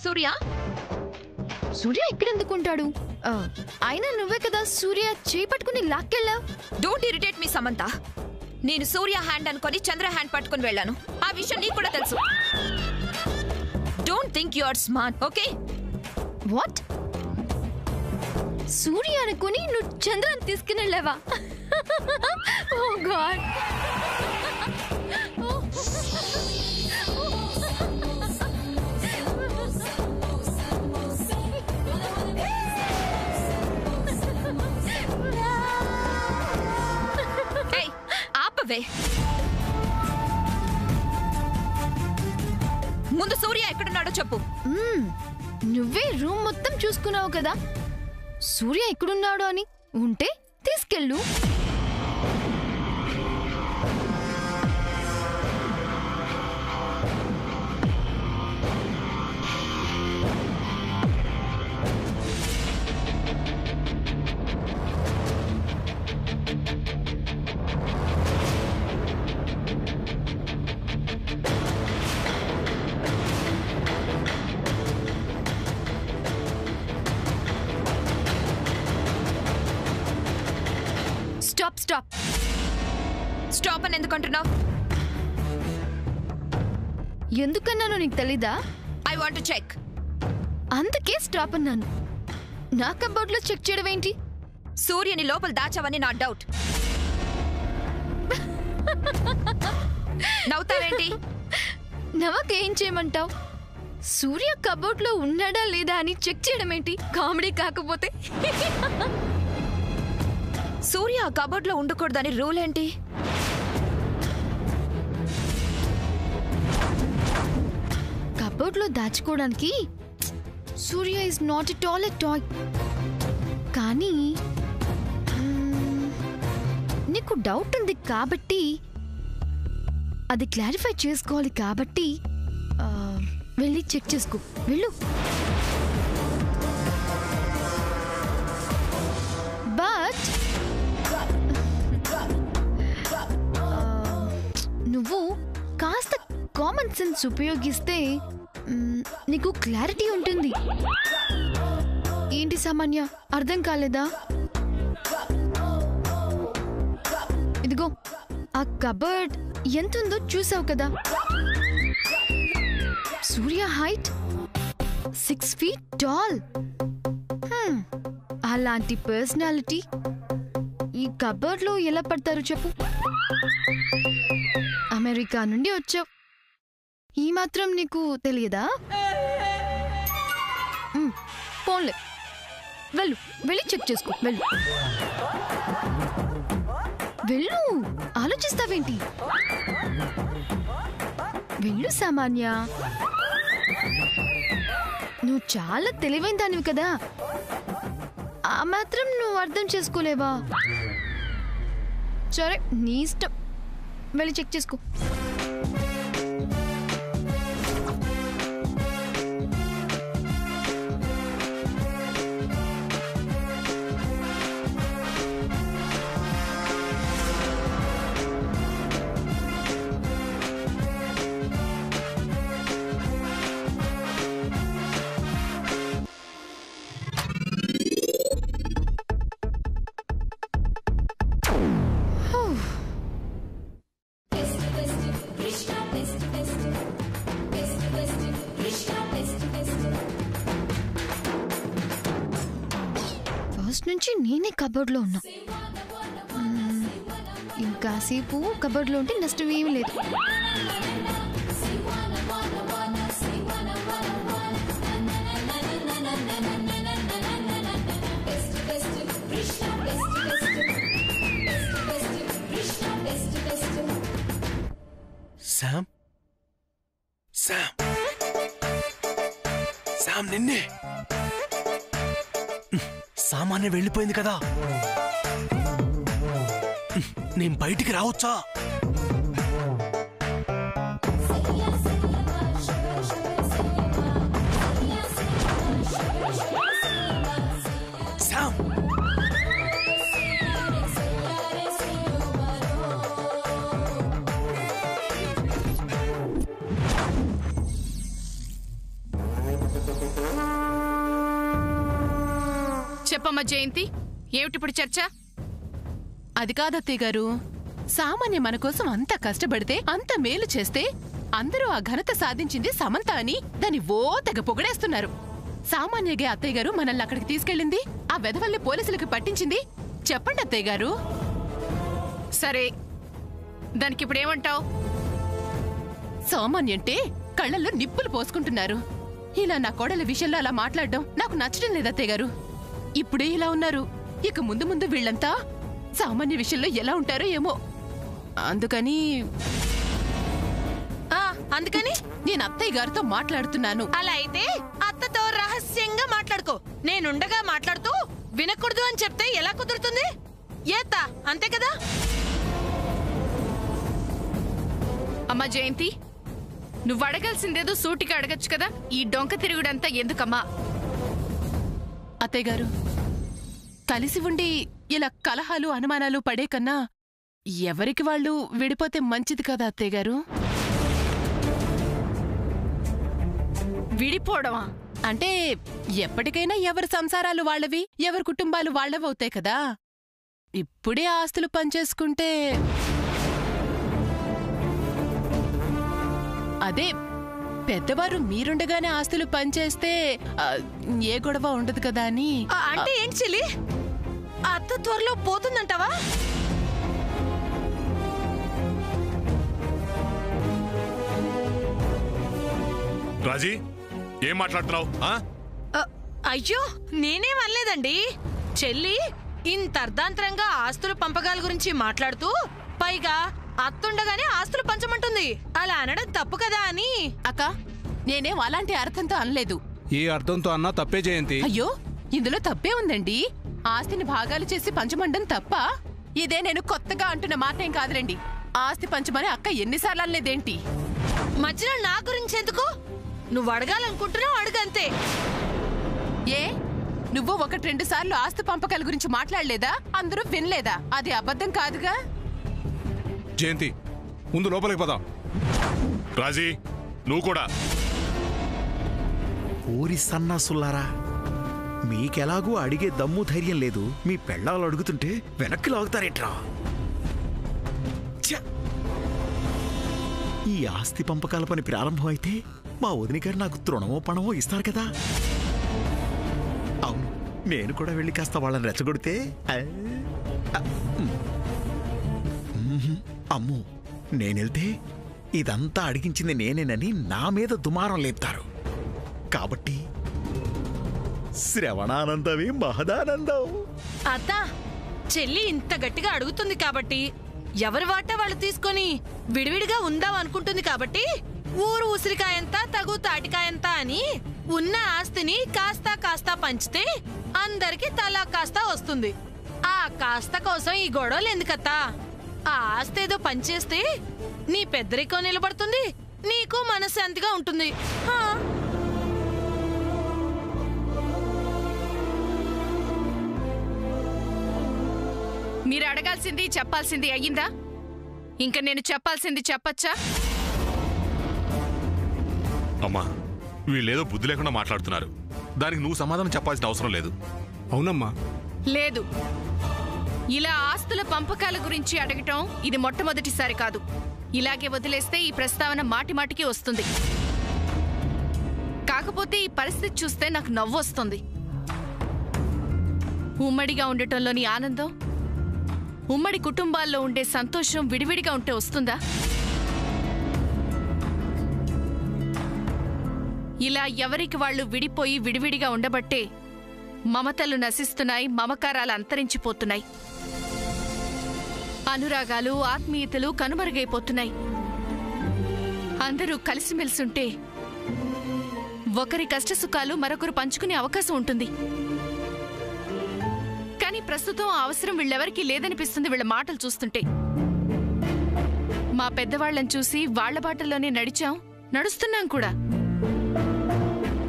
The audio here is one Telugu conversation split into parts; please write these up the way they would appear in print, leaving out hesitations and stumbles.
సూర్య? సూర్య ఇక్కడెందుకుంటాడు? అయినా నువ్వే కదా సూర్య చేయి పట్టుకుని లాక్కెళ్ళావు. Don't irritate me Samantha. నేను సూర్య హ్యాండ్ అనుకొని చంద్ర హ్యాండ్ పట్టుకుని వెళ్ళాను. ఆ విషయం నీకు కూడా తెలుసు. Don't think you are smart, okay? What? Surya అనుకుని నువ్వు చంద్రని తీసుకుని వెళ్ళావా? Oh god. ఆపవే. ముందు సూర్య ఎక్కడున్నాడో చెప్పు. నువ్వే రూమ్ మొత్తం చూసుకున్నావు కదా, సూర్య ఎక్కడున్నాడో అని. ఉంటే తీసుకెళ్ళు. స్టాప్ స్టాప్ స్టాప్ అని ఎందుకంటున్నావు? ఎందుకన్నానో నీకు తెలీదా? I want to check. అందుకే స్టాప్ అన్నాను. నా కబోర్డ్ లో చెక్ చేయడం ఏంటి? సూర్యని లోపల దాచావని నా డౌట్. నవ్వుతావేంటి? నవ్వకేం చేయమంటావు? సూర్య కబోర్డ్ లో ఉన్నాడా లేదా అని చెక్ చేయడం ఏంటి? కామెడీ కాకపోతే. సూర్య కబోర్డ్ లో ఉండకూడదని రూల్ ఏంటి? కబోర్డ్ లో దాచుకోవడానికి Surya is not at all a toy. కానీ నీకు డౌట్ ఉంది కాబట్టి, అది క్లారిఫై చేసుకోవాలి కాబట్టి వెళ్ళి చెక్ చేసుకో. వెళ్ళు. బట్ నువ్వు కాస్త కామన్ సెన్స్ ఉపయోగిస్తే నీకు క్లారిటీ ఉంటుంది. ఏంటి సామాన్య, అర్థం కాలేదా? ఇదిగో ఆ కబర్డ్ ఎంతుందో చూసావు కదా. సూర్య హైట్ 6 feet టాల్. అలాంటి పర్సనాలిటీ ఈ కబర్డ్ లో ఎలా పడతారు చెప్పు? అమెరికా నుండి వచ్చావు, ఈ మాత్రం నీకు తెలియదా? పోన్లే, వెళ్ళు, వెళ్ళి చెక్ చేసుకో. వెళ్ళు వెళ్ళు, ఆలోచిస్తావేంటి? వెళ్ళు సామాన్య. నువ్వు చాలా తెలివైన దానివి కదా, ఆ మాత్రం నువ్వు అర్థం చేసుకోలేవా? సరే, నీ ఇష్టం, వెళ్ళి చెక్ చేసుకో. నుంచి నేనే కబోర్డ్ లో ఉన్నా. ఇంకాసేపు కబోర్డ్ లో ఉంటే నష్టం ఏమీ లేదు. శామ్, శామ్, శామ్, నిన్నే. సామాన్య వెళ్ళిపోయింది కదా, నేను బయటికి రావచ్చా? శామ్, చెప్పమ్మా జయంతి, ఏమిటిప్పుడు చర్చ? అది కాదత్తయ్య గారు, సామాన్య మన కోసం అంత కష్టపడితే, అంత మేలు చేస్తే అందరూ ఆ ఘనత సాధించింది సమంత అని దాన్ని తెగ పొగడేస్తున్నారు. సామాన్యగా అత్తయ్య గారు మనల్ని అక్కడికి తీసుకెళ్ళింది, ఆ వెధవల్ని పోలీసులకు పట్టించింది. చెప్పండి అత్తయ్య గారు. సరే, దానికిప్పుడేమంటావు? సామాన్యంటే కళ్ళల్లో నిప్పులు పోసుకుంటున్నారు. ఇలా నా కోడల విషయంలో అలా మాట్లాడడం నాకు నచ్చడం లేదు అత్తయ్య గారు. ఇప్పుడే ఇలా ఉన్నారు, ఇక ముందు ముందు వీళ్ళంతా సామాన్య విషయంలో ఎలా ఉంటారో ఏమో. అందుకని నేను అత్తయ్య గారితో మాట్లాడుతున్నాను. అలా అయితే అత్తతో రహస్యంగా మాట్లాడుకో. నేనుండగా మాట్లాడుతూ వినకూడదు అని చెప్తే ఎలా కుదురుతుంది? ఏత్తా, అంతే కదా? అమ్మా జయంతి, నువ్వు అడగాల్సిందేదో సూటిగా అడగచ్చు కదా. ఈ డొంక తిరుగుడంతా ఎందుకమ్మా? అత్తయ్య గారు, కలిసి ఉండి ఇలా కలహాలు అనుమానాలు పడే కన్నా ఎవరికి వాళ్ళు విడిపోతే మంచిది కదా అత్తయ్య గారు. విడిపోవడమా అంటే ఎప్పటికైనా ఎవరి సంసారాలు వాళ్ళవి, ఎవరి కుటుంబాలు వాళ్ళవవుతాయి కదా. ఇప్పుడే ఆస్తులు పనిచేసుకుంటే అదే పెద్దవారు మీరుండగానే ఆస్తులు పనిచేస్తే ఏ గొడవ ఉండదు కదా అని. అంటే ఏంటి చెల్లి, అత్త త్వరలో పోతుందంటావా? రాజీ, ఏం మాట్లాడుతున్నావు? అయ్యో, నేనేం అనలేదండి. చెల్లి ఇంత అర్ధాంతరంగా ఆస్తులు పంపకాల గురించి మాట్లాడుతూ పైగా అత్తుండగానే ఆస్తులు పంచమంటుంది. అలా అనడం తప్పు కదా అని. అక్క, నేనేం అలాంటి అర్థంతో అనలేదు. ఏ అర్థంతో అన్నా తప్పే జయంతి. అయ్యో, ఇందులో తప్పే ఉందండి. ఆస్తిని భాగాలు చేసి పంచమండం తప్ప? ఇదే నేను కొత్తగా అంటున్న మాటేం కాదులేండి. ఆస్తి పంచమని అక్క ఎన్నిసార్లు అనలేదేంటి? మధ్యలో నా గురించి ఎందుకు? నువ్వు అడగాలనుకుంటున్నావు, అడుగంతే. ఏ నువ్వు 1-2 సార్లు ఆస్తి పంపకాల గురించి మాట్లాడలేదా? అందరూ వినలేదా? అది అబద్ధం కాదుగా. జయంతి, ముందు లోపలికి పదా. రాజీ, నువ్వు కూడా. ఊరి సన్నాసుల్లారా, మీకెలాగూ అడిగే దమ్ము ధైర్యం లేదు. మీ పెళ్ళాలు అడుగుతుంటే వెనక్కి లాగుతారేట్రా? ఈ ఆస్తి పంపకాల పని ప్రారంభం అయితే మా వదిన గారు నాకు తృణమో పణమో ఇస్తారు కదా. అవును, నేను కూడా వెళ్ళి కాస్త వాళ్ళని రెచ్చగొడితే అమ్మో, నేనెళ్తే ఇదంతా అడిగించింది నేనేనని నా మీద దుమారం లేపుతారు. కాబట్టి శ్రవణానందమే మహదానందం. అత్త, చెల్లి ఇంత గట్టిగా అడుగుతుంది కాబట్టి, ఎవరి వాటా వాళ్ళు తీసుకొని విడివిడిగా ఉందాం అనుకుంటుంది కాబట్టి, ఊరు ఉసిరికాయంతా తగు తాటికాయంతా అని ఉన్న ఆస్తిని కాస్తా కాస్తా పంచితే అందరికి తలా కాస్తా వస్తుంది. ఆ కాస్త కోసం ఈ గొడవలు ఎందుకత్తా? ఆ ఆస్తి ఏదో పంచేస్తే నీ పెద్దరికం నిలబడుతుంది, నీకు మనశ్శాంతిగా ఉంటుంది. మీరు అడగాల్సింది చెప్పాల్సింది అయ్యిందా? ఇంకా నేను చెప్పాల్సింది చెప్పచ్చా? అమ్మా, వీళ్ళేదో బుద్ధి లేకుండా మాట్లాడుతున్నారు. దానికి నువ్వు సమాధానం చెప్పాల్సిన అవసరం లేదు. అవునమ్మా. లేదు, ఇలా ఆస్తుల పంపకాల గురించి అడగటం ఇది మొట్టమొదటిసారి కాదు. ఇలాగే వదిలేస్తే ఈ ప్రస్తావన మాటిమాటికి వస్తుంది. కాకపోతే ఈ పరిస్థితి చూస్తే నాకు నవ్వు వస్తుంది. ఉమ్మడిగా ఉండటంలోని ఆనందం, ఉమ్మడి కుటుంబాల్లో ఉండే సంతోషం విడివిడిగా ఉంటే వస్తుందా? ఇలా ఎవరికి వాళ్ళు విడిపోయి విడివిడిగా ఉండబట్టే మమతలు నశిస్తున్నాయి, మమకారాలు అంతరించిపోతున్నాయి, అనురాగాలు ఆత్మీయతలు కనుమరుగైపోతున్నాయి. అందరూ కలిసిమెలిసుంటే ఒకరి కష్టసుఖాలు మరొకరు పంచుకునే అవకాశం ఉంటుంది. కానీ ప్రస్తుతం ఆ అవసరం వీళ్ళెవరికీ లేదనిపిస్తుంది వీళ్ళ మాటలు చూస్తుంటే. మా పెద్దవాళ్లను చూసి వాళ్ల బాటల్లోనే నడుస్తున్నాం కూడా.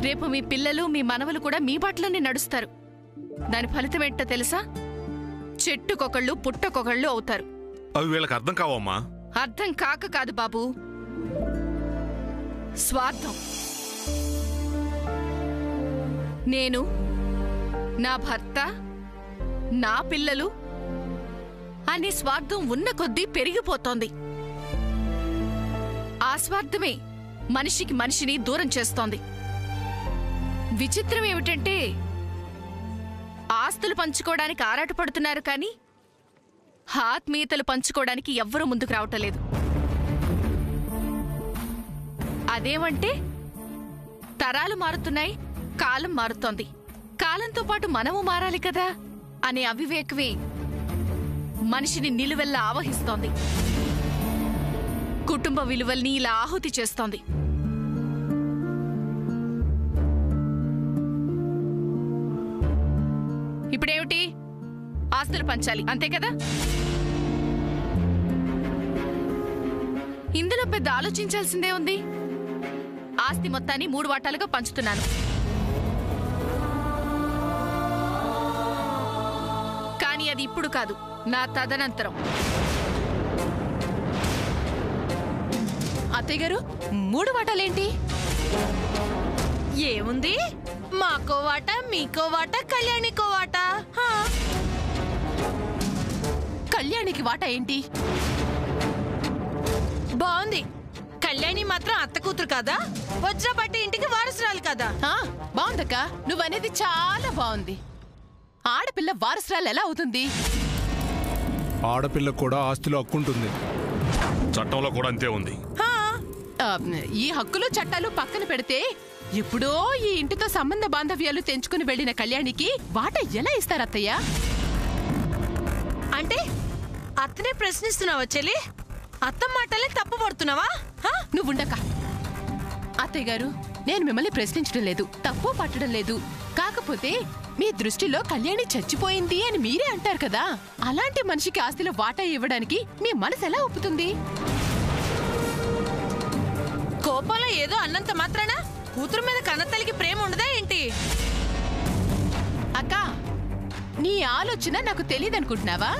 రేపు మీ పిల్లలు మీ మనవలు కూడా మీ బాటలోనే నడుస్తారు. దాని ఫలితమేంటో తెలుసా? చెట్టుకొకళ్ళు పుట్టకొకళ్ళు అవుతారు. అవి వీళ్ళకి అర్థం కావమ్మా. అర్థం కాక కాదు బాబు, స్వార్థం. నేను నా భర్త, నా పిల్లలు అనే స్వార్థం ఉన్న కొద్దీ పెరిగిపోతోంది. ఆ స్వార్థమే మనిషికి మనిషిని దూరం చేస్తోంది. విచిత్రం ఏమిటంటే ఆస్తులు పంచుకోవడానికి ఆరాటపడుతున్నారు కానీ ఆత్మీయతలు పంచుకోవడానికి ఎవ్వరూ ముందుకు రావటలేదు. అదేమంటే తరాలు మారుతున్నాయి, కాలం మారుతోంది, కాలంతో పాటు మనము మారాలి కదా అనే అవివేకమే మనిషిని నిలువెల్లా ఆవహిస్తోంది. కుటుంబ విలువల్ని ఇలా ఆహుతి చేస్తోంది. ఇప్పుడేమిటి? ఆస్తులు పంచాలి అంతే కదా? ఇందులో పెద్ద ఆలోచించాల్సిందే ఉంది. ఆస్తి మొత్తాన్ని 3 వాటాలుగా పంచుతున్నాను. కానీ అది ఇప్పుడు కాదు, నా తదనంతరం. అత్తయ్య గారు 3 వాటాలేంటి? ఏముంది, మాకో వాట, మీకో వాట, కళ్యాణికో వాట. కళ్యాణికి వాటా ఏంటి? బాగుంది. కళ్యాణి మాత్రం అత్త కూతురు కదా, వజ్రపట్టి ఇంటికి వారసురాలు కదా. బాగుందక్క, నువ్వనేది చాలా బాగుంది. ఆడపిల్ల వారసురాలు ఎలా అవుతుంది? ఆడపిల్లకు కూడా ఆస్తిలో హక్కుంటుంది. చట్టంలో కూడా అంతే ఉంది. ఈ హక్కులు చట్టాలు పక్కన పెడితే ఎప్పుడో ఈ ఇంటితో సంబంధ బాంధవ్యాలు తెంచుకుని వెళ్లిన కళ్యాణికి వాటా ఎలా ఇస్తారు అత్తయ్య? అంటే అత్తనే ప్రశ్నిస్తున్నావా చెల్లి? అత్త మాటలే తప్పు పడుతున్నావా? నువ్వుండక. అత్తయ్య గారు, నేను మిమ్మల్ని ప్రశ్నించడం లేదు, తప్పు పట్టడం లేదు. కాకపోతే మీ దృష్టిలో కళ్యాణి చచ్చిపోయింది అని మీరే అంటారు కదా. అలాంటి మనిషికి ఆస్తిలో వాటా ఇవ్వడానికి మీ మనసు ఎలా ఒప్పుతుంది? కోపంలో ఏదో అన్నంత మాత్రాన కూతురు మీద కన్నతల్లికి ప్రేమ ఉండదా ఏంటి? అక్క, నీ ఆలోచన నాకు తెలియదనుకుంటున్నావా?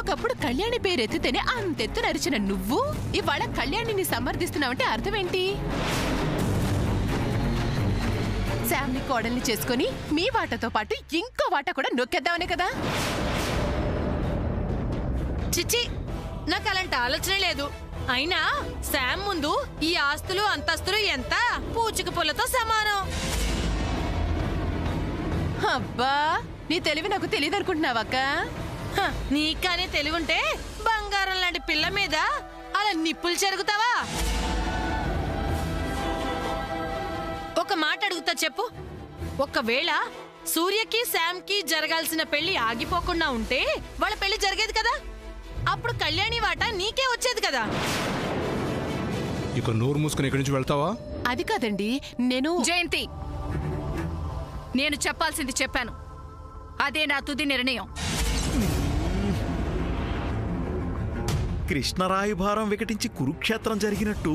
ఒకప్పుడు కళ్యాణి పేరెత్తితేనే అంతెత్తు నరిచిన నువ్వు ఇవాళ కళ్యాణిని సమర్థిస్తున్నావంటే అర్థమేంటి? శామ్ని కోడల్ని చేసుకుని మీ వాటాతో పాటు ఇంకో వాటా కూడా నొక్కేద్దామనే కదా? చిచ్చి, నాకు అలాంటి ఆలోచన లేదు. అయినా శామ్ ముందు ఈ ఆస్తులు అంతస్తులు ఎంత పూచిక పుల్లతో సమానం. అబ్బా, నీ తెలివి నాకు తెలియదనుకుంటున్నావక్క? నీకనే తెలివుంటే బంగారం లాంటి పిల్ల మీద అలా నిప్పులు చెరుగుతావా? ఒక మాట అడుగుతా చెప్పు. ఒకవేళ సూర్యకి శామ్కి జరగాల్సిన పెళ్లి ఆగిపోకుండా ఉంటే వాళ్ళ పెళ్లి జరిగేది కదా. అప్పుడు కళ్యాణి వాట నీకే వచ్చేది కదా. ఇక నోరు మూసుకుని ఇక్కడి నుంచి వెళ్తావా? అది కాదండి, నేను జయంతి, నేను చెప్పాల్సింది చెప్పాను. అదే నా తుది నిర్ణయం. కృష్ణరాయభారం వికటించి కురుక్షేత్రం జరిగినట్టు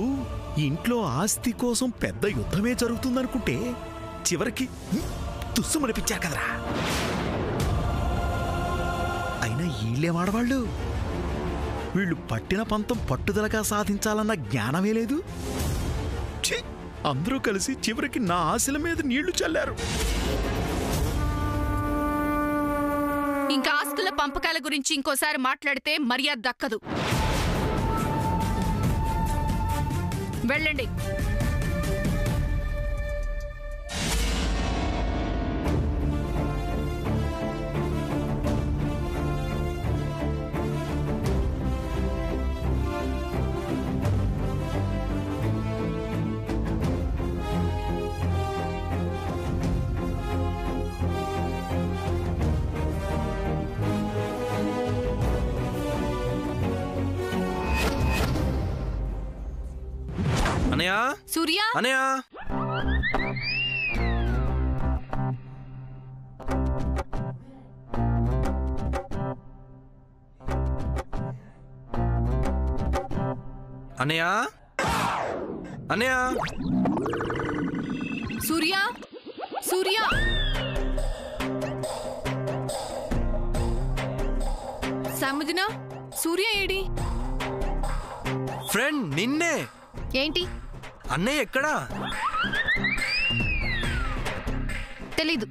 ఇంట్లో ఆస్తి కోసం పెద్ద యుద్ధమే జరుగుతుందనుకుంటే చివరికి తుస్సుమనిపించారు కదరా. అయినా వీళ్ళేం ఆడవాళ్ళు? వీళ్ళు పట్టిన పంతం పట్టుదలగా సాధించాలన్న జ్ఞానమే లేదు. అందరూ కలిసి చివరికి నా ఆశల మీద నీళ్లు చల్లారు. ఇంకా ఆస్తుల పంపకాల గురించి ఇంకోసారి మాట్లాడితే మర్యాద దక్కదు. వెళ్ళండి. అనయా, సూర్య, అనయా, అనయా, అనయా, సూర్య, సూర్య. సముద్న, సూర్య ఏడి? ఫ్రెండ్ నిన్నే. ఏంటి? అన్నయ్య ఎక్కడా? తెలీదు.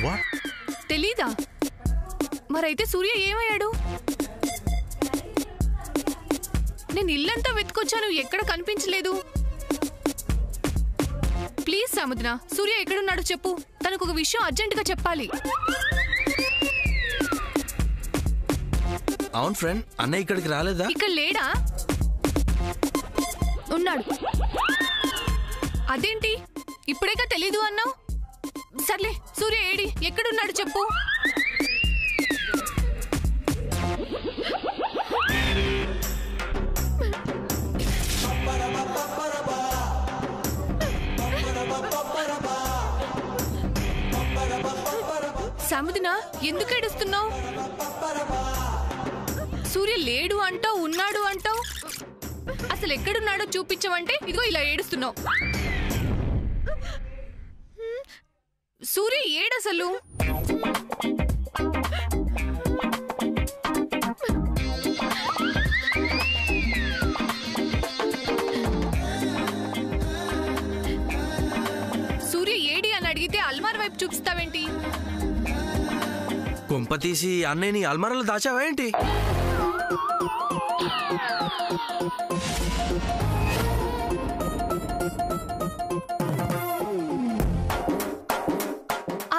వాట్? తెలీదా? మరైతే సూర్య ఏమయ్యాడు? నేను ఇల్లంతా వెతుకొచ్చాను, ఎక్కడ కనిపించలేదు. ప్లీజ్ సముద్ర, సూర్య ఎక్కడున్నాడో చెప్పు. తనకు ఒక విషయం అర్జెంటుగా చెప్పాలి. అవును ఫ్రెండ్, అన్నయ్య ఇక్కడికి రాలేదా? ఇక్కడ లేడా? ఉన్నాడు. అదేంటి ఇప్పుడేగా తెలీదు అన్నావు? సర్లే, సూర్య ఏడి, ఎక్కడున్నాడు చెప్పు. సముద్ర, ఎందుకు ఏడుస్తున్నావు? సూర్య లేడు అంటావు, ఉన్నాడు అంటావు. అసలు ఎక్కడున్నాడో చూపించమంటే ఇదిగో ఇలా ఏడుస్తున్నావు. సూర్య ఏడసలు? సూర్య ఏడి అని అడిగితే అల్మార్ వైపు చూపిస్తావేంటి? కొంప తీసి అన్నయ్యని అల్మారాలో దాచావా ఏంటి?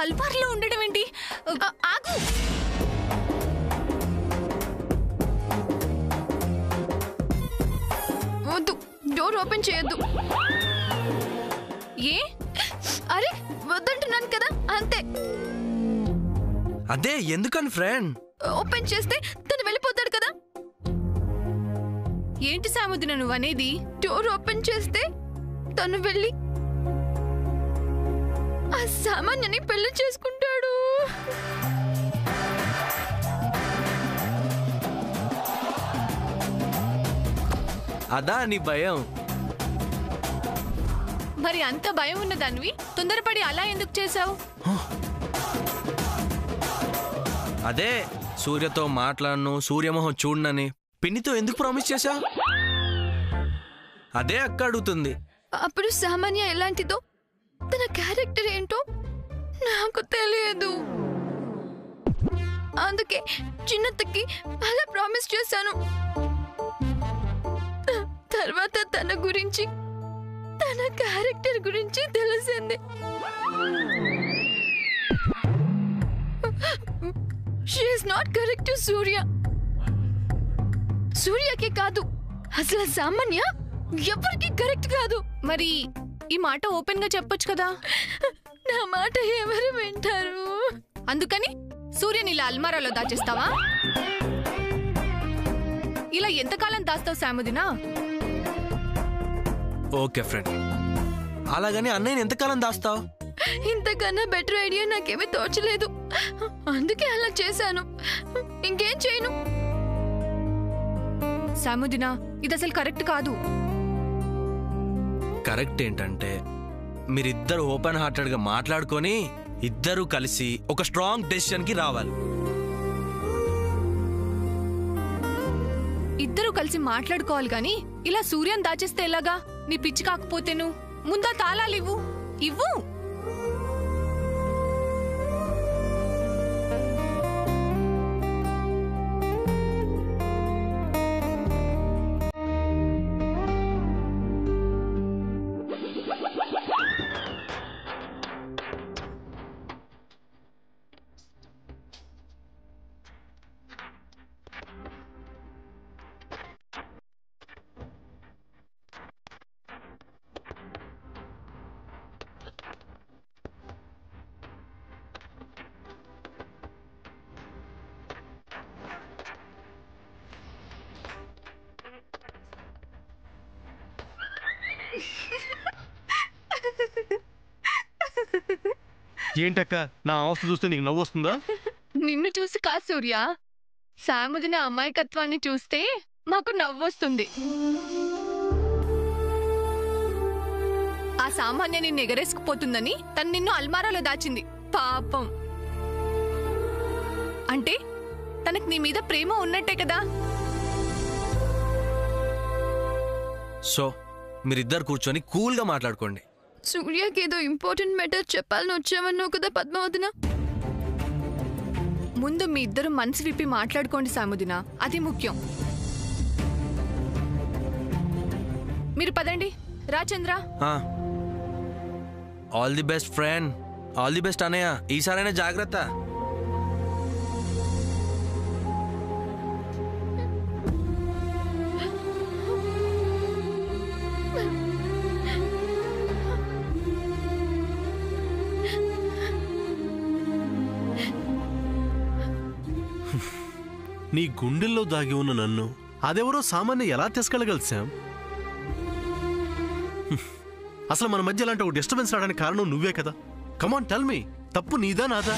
అల్మార్లో ఉండడం ఏంటి? ఆగు. వద్దు, డోర్ ఓపెన్ చేయొద్దు. ఏ? అరే వద్దంటున్నాను కదా, అంతే. అదే ఎందుకని ఫ్రెండ్? ఓపెన్ చేస్తే తను వెళ్ళిపోతాడు కదా. ఏంటి సముద్ర నువ్వు అనేది? డోర్ ఓపెన్ చేస్తే తను వెళ్ళి ఆ సామాన్యని పెళ్లి చేసుకుంటాడు. అదా నీ భయం? మరి అంత భయం ఉన్నదానివి తొందరపడి అలా ఎందుకు చేశావు? అదే సూర్యతో మాట్లాడను, సూర్యమోహం చూడనని పిన్నితో ఎందుకు ప్రామిస్ చేశా? అదే అక్క అడుగుతుంది. అప్పుడు సామాన్య ఎలాంటిదో, తన క్యారెక్టర్ ఏంటో నాకు తెలియదు. అందుకే చిన్నత్తకి అలా ప్రామిస్ చేశాను. తర్వాత తన గురించి, తన క్యారెక్టర్ గురించి తెలిసింది. She is not correct to Surya. సూర్యకి కాదు, అసలు సామాన్య ఎవరికి కరెక్ట్ కాదు. మరి ఈ మాట ఓపెన్ గా చెప్పొచ్చు కదా. నా మాట ఎవరు వింటారు? అందుకని సూర్యని ఇలా అల్మారాలో దాచేస్తావా? ఇలా ఎంతకాలం దాస్తావు సాముదినా? ఓకే ఫ్రెండ్, అలాగని అన్నయ్యని ఎంతకాలం దాస్తావు? ఇంతకన్నా బెటర్ ఐడియా నాకేమీ తోచలేదు, అందుకే అలా చేశాను. ఇంకేం చేయను. సాముదినా, ఇది అసలు కరెక్ట్ కాదు. కరెక్ట్ ఏంటంటే మీరిద్దరు ఓపెన్ హార్టెడ్ గా మాట్లాడుకొని ఇద్దరు కలిసి ఒక స్ట్రాంగ్ డెసిషన్ కి రావాలి. ఇద్దరు కలిసి మాట్లాడుకోవాలి గాని ఇలా సూర్యని దాచేస్తే ఎలాగా? నీ పిచ్చి కాకపోతేను. ముందా తాళాలు ఇవ్వు. ఇవ్వు. ఏంటక్క, నా అవస్థ చూస్తే నీకు నవ్వు వస్తుందా? నిన్ను చూసి కాదు సూర్య, సాముదిన అమాయకత్వాన్ని చూస్తే మాకు నవ్వొస్తుంది. ఆ సామాన్య నిన్ను ఎగరేసుకుపోతుందని తను నిన్ను అల్మారాలో దాచింది. పాపం. అంటే తనకు నీ మీద ప్రేమ ఉన్నట్టే కదా. సో మీరిద్దరు కూర్చొని కూల్ గా మాట్లాడుకోండి. సూర్యకి ఏదో ఇంపార్టెంట్ మ్యాటర్ చెప్పాలని వచ్చామన్నావు కదా పద్మావతిన. ముందు మీ ఇద్దరు మనసు విప్పి మాట్లాడుకోండి సాముదిన, అది ముఖ్యం. మీరు పదండి. రా Chandra. All the best friend. All the best అన్నయ్య. ఈసారైనా జాగ్రత్త. నీ గుండెల్లో దాగి ఉన్న నన్ను అదెవరో సామాన్య ఎలా తీసుకెళ్ళగలదు శామ్? అసలు మన మధ్య అలాంటి ఒక డిస్టర్బెన్స్ రావడానికి కారణం నువ్వే కదా. కమాన్ టెల్ మీ, తప్పు నీదా నాదా?